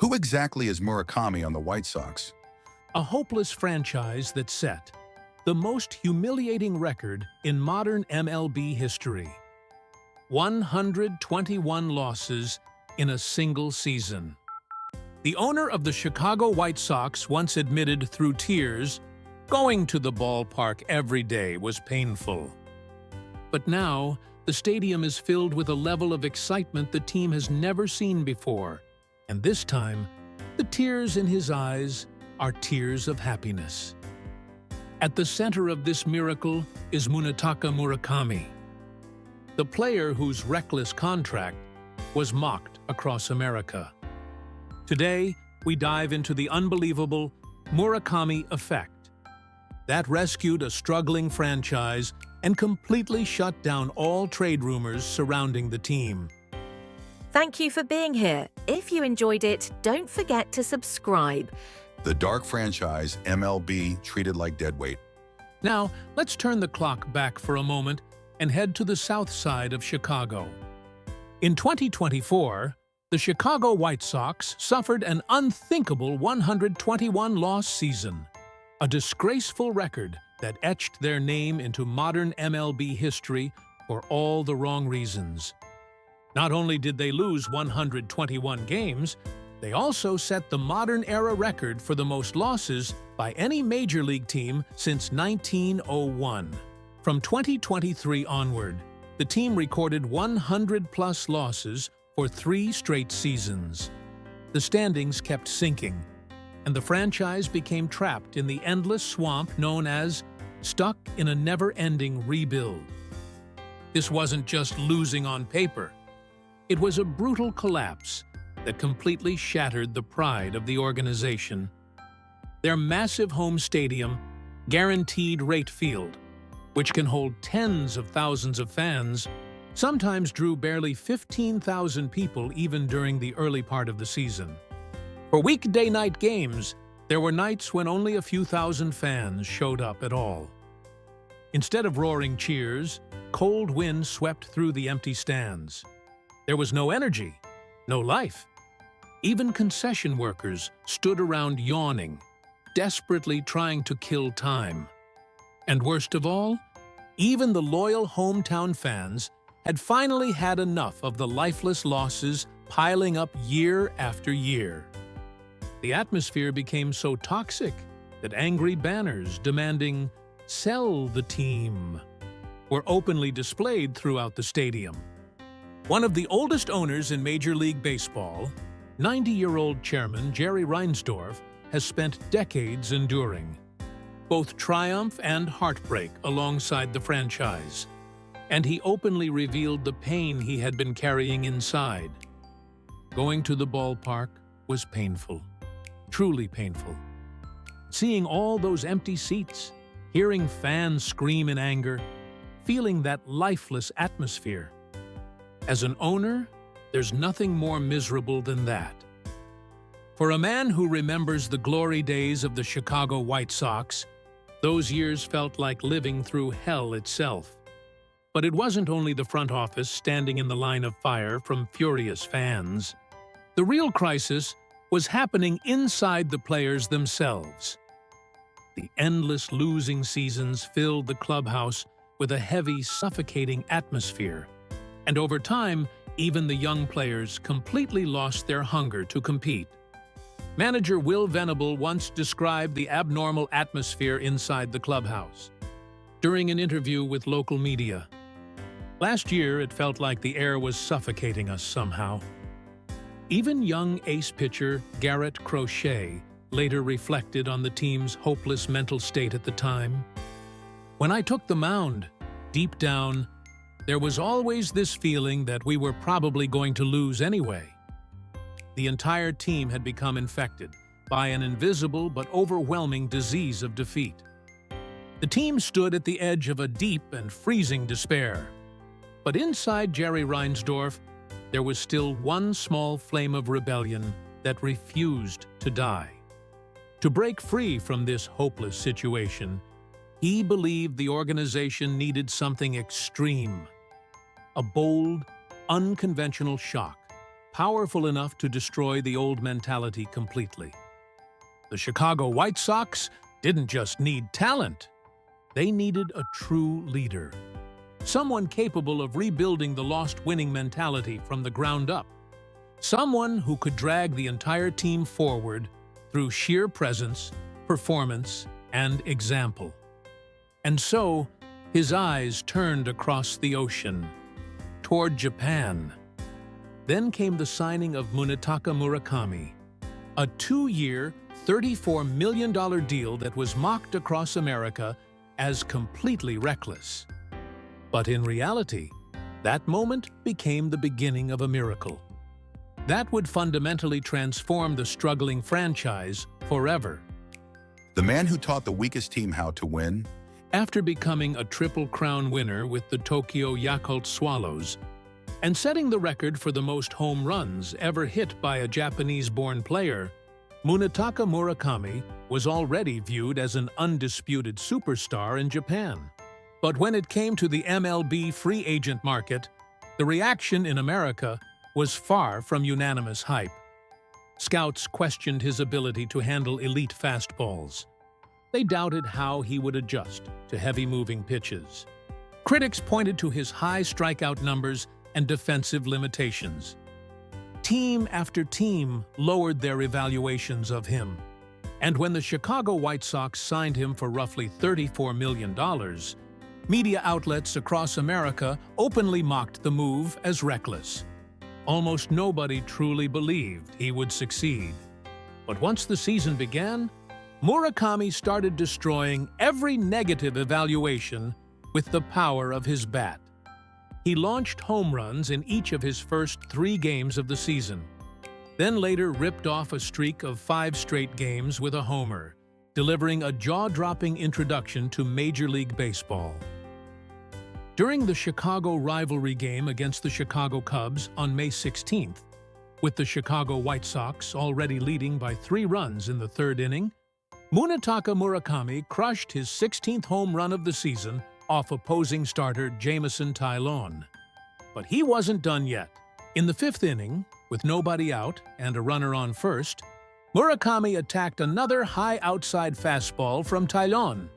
Who exactly is Murakami on the White Sox? A hopeless franchise that set the most humiliating record in modern MLB history. 121 losses in a single season. The owner of the Chicago White Sox once admitted through tears, going to the ballpark every day was painful. But now, the stadium is filled with a level of excitement the team has never seen before. And this time, the tears in his eyes are tears of happiness. At the center of this miracle is Murakami, the player whose reckless contract was mocked across America. Today, we dive into the unbelievable Murakami Effect that rescued a struggling franchise and completely shut down all trade rumors surrounding the team. Thank you for being here. If you enjoyed it, don't forget to subscribe. The dark franchise MLB treated like deadweight. Now, let's turn the clock back for a moment and head to the south side of Chicago. In 2024, the Chicago White Sox suffered an unthinkable 121-loss season, a disgraceful record that etched their name into modern MLB history for all the wrong reasons. Not only did they lose 121 games, they also set the modern-era record for the most losses by any major league team since 1901. From 2023 onward, the team recorded 100-plus losses for 3 straight seasons. The standings kept sinking, and the franchise became trapped in the endless swamp known as stuck in a never-ending rebuild. This wasn't just losing on paper. It was a brutal collapse that completely shattered the pride of the organization. Their massive home stadium, Guaranteed Rate Field, which can hold tens of thousands of fans, sometimes drew barely 15,000 people even during the early part of the season. For weekday night games, there were nights when only a few thousand fans showed up at all. Instead of roaring cheers, cold wind swept through the empty stands. There was no energy, no life. Even concession workers stood around yawning, desperately trying to kill time. And worst of all, even the loyal hometown fans had finally had enough of the lifeless losses piling up year after year. The atmosphere became so toxic that angry banners demanding "Sell the team" were openly displayed throughout the stadium. One of the oldest owners in Major League Baseball, 90-year-old chairman Jerry Reinsdorf, has spent decades enduring both triumph and heartbreak alongside the franchise, and he openly revealed the pain he had been carrying inside. Going to the ballpark was painful, truly painful. Seeing all those empty seats, hearing fans scream in anger, feeling that lifeless atmosphere. As an owner, there's nothing more miserable than that. For a man who remembers the glory days of the Chicago White Sox, those years felt like living through hell itself. But it wasn't only the front office standing in the line of fire from furious fans. The real crisis was happening inside the players themselves. The endless losing seasons filled the clubhouse with a heavy, suffocating atmosphere. And over time, even the young players completely lost their hunger to compete. Manager Will Venable once described the abnormal atmosphere inside the clubhouse during an interview with local media. Last year, it felt like the air was suffocating us somehow. Even young ace pitcher Garrett Crochet later reflected on the team's hopeless mental state at the time. When I took the mound, deep down, there was always this feeling that we were probably going to lose anyway. The entire team had become infected by an invisible but overwhelming disease of defeat. The team stood at the edge of a deep and freezing despair. But inside Jerry Reinsdorf, there was still one small flame of rebellion that refused to die. To break free from this hopeless situation, he believed the organization needed something extreme, a bold, unconventional shock powerful enough to destroy the old mentality completely. The Chicago White Sox didn't just need talent. They needed a true leader. Someone capable of rebuilding the lost winning mentality from the ground up. Someone who could drag the entire team forward through sheer presence, performance, and example. And so, his eyes turned across the ocean, toward Japan. Then came the signing of Munetaka Murakami, a 2-year, $34 million deal that was mocked across America as completely reckless. But in reality, that moment became the beginning of a miracle. That would fundamentally transform the struggling franchise forever. The man who taught the weakest team how to win. After becoming a Triple Crown winner with the Tokyo Yakult Swallows and setting the record for the most home runs ever hit by a Japanese-born player, Munetaka Murakami was already viewed as an undisputed superstar in Japan. But when it came to the MLB free agent market, the reaction in America was far from unanimous hype. Scouts questioned his ability to handle elite fastballs. They doubted how he would adjust to heavy-moving pitches. Critics pointed to his high strikeout numbers and defensive limitations. Team after team lowered their evaluations of him. And when the Chicago White Sox signed him for roughly $34 million, media outlets across America openly mocked the move as reckless. Almost nobody truly believed he would succeed. But once the season began, Murakami started destroying every negative evaluation with the power of his bat. He launched home runs in each of his first 3 games of the season, then later ripped off a streak of 5 straight games with a homer, delivering a jaw-dropping introduction to Major League Baseball. During the Chicago rivalry game against the Chicago Cubs on May 16th, with the Chicago White Sox already leading by 3 runs in the 3rd inning, Munetaka Murakami crushed his 16th home run of the season off opposing starter Jameson Taillon. But he wasn't done yet. In the 5th inning, with nobody out and a runner on first, Murakami attacked another high outside fastball from Taillon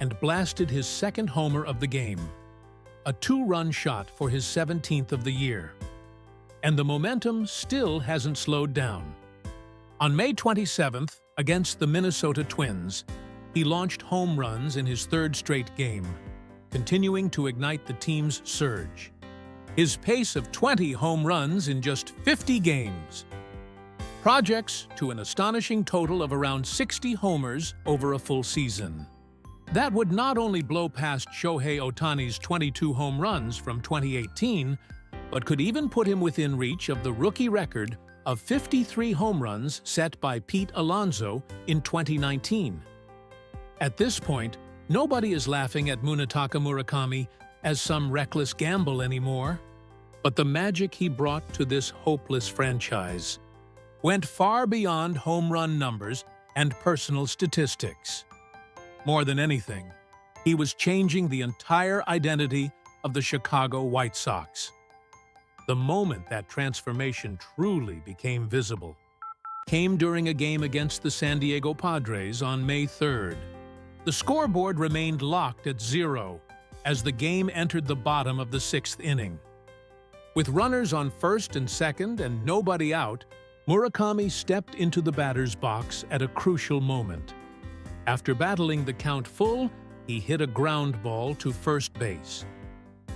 and blasted his 2nd homer of the game, a 2-run shot for his 17th of the year. And the momentum still hasn't slowed down. On May 27th, against the Minnesota Twins, he launched home runs in his 3rd straight game, continuing to ignite the team's surge. His pace of 20 home runs in just 50 games projects to an astonishing total of around 60 homers over a full season. That would not only blow past Shohei Ohtani's 22 home runs from 2018, but could even put him within reach of the rookie record of 53 home runs set by Pete Alonso in 2019. At this point, nobody is laughing at Munetaka Murakami as some reckless gamble anymore. But the magic he brought to this hopeless franchise went far beyond home run numbers and personal statistics. More than anything, he was changing the entire identity of the Chicago White Sox. The moment that transformation truly became visible came during a game against the San Diego Padres on May 3rd. The scoreboard remained locked at 0 as the game entered the bottom of the 6th inning. With runners on 1st and 2nd and nobody out, Murakami stepped into the batter's box at a crucial moment. After battling the count full, he hit a ground ball to first base.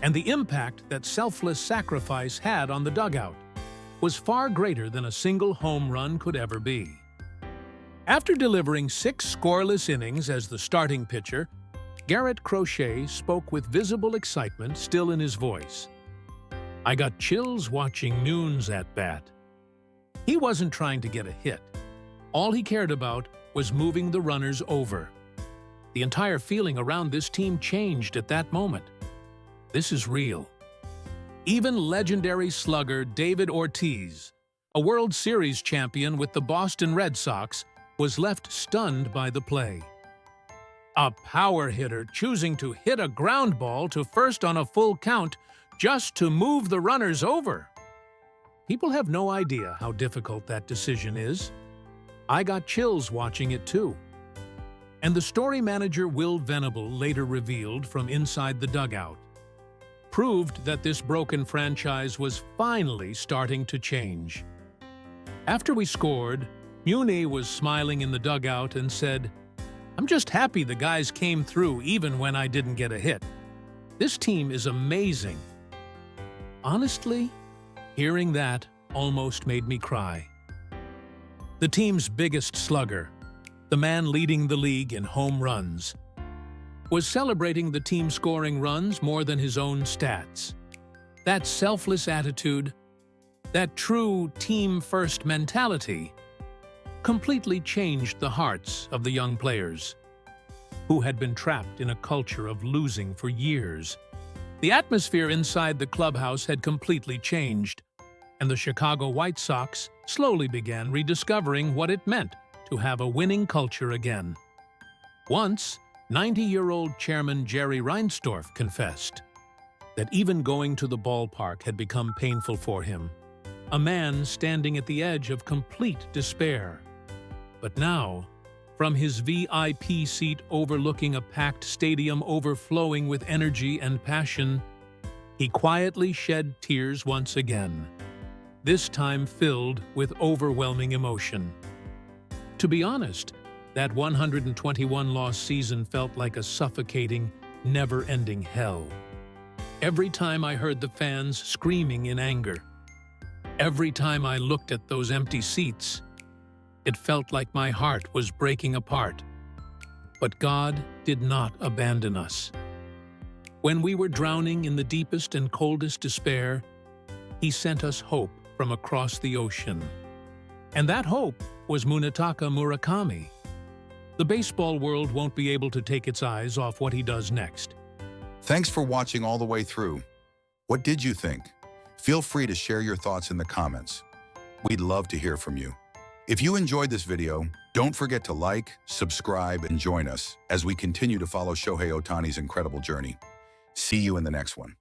And the impact that selfless sacrifice had on the dugout was far greater than a single home run could ever be. After delivering 6 scoreless innings as the starting pitcher, Garrett Crochet spoke with visible excitement still in his voice. "I got chills watching Noon's at-bat." He wasn't trying to get a hit. All he cared about was moving the runners over. The entire feeling around this team changed at that moment. This is real. Even legendary slugger David Ortiz, a World Series champion with the Boston Red Sox, was left stunned by the play. A power hitter choosing to hit a ground ball to first on a full count just to move the runners over. People have no idea how difficult that decision is. I got chills watching it too. And the story manager Will Venable later revealed from inside the dugout proved that this broken franchise was finally starting to change. After we scored, Muni was smiling in the dugout and said, "I'm just happy the guys came through even when I didn't get a hit. This team is amazing." Honestly, hearing that almost made me cry. The team's biggest slugger, the man leading the league in home runs, was celebrating the team scoring runs more than his own stats. That selfless attitude, that true team-first mentality, completely changed the hearts of the young players, who had been trapped in a culture of losing for years. The atmosphere inside the clubhouse had completely changed, and the Chicago White Sox slowly began rediscovering what it meant to have a winning culture again. Once, 90-year-old chairman Jerry Reinsdorf confessed that even going to the ballpark had become painful for him, a man standing at the edge of complete despair. But now, from his VIP seat overlooking a packed stadium overflowing with energy and passion, he quietly shed tears once again, this time filled with overwhelming emotion. To be honest, that 121-loss season felt like a suffocating, never-ending hell. Every time I heard the fans screaming in anger, every time I looked at those empty seats, it felt like my heart was breaking apart. But God did not abandon us. When we were drowning in the deepest and coldest despair, He sent us hope from across the ocean. And that hope was Munetaka Murakami. The baseball world won't be able to take its eyes off what he does next. Thanks for watching all the way through. What did you think? Feel free to share your thoughts in the comments. We'd love to hear from you. If you enjoyed this video, don't forget to like, subscribe, and join us as we continue to follow Shohei Ohtani's incredible journey. See you in the next one.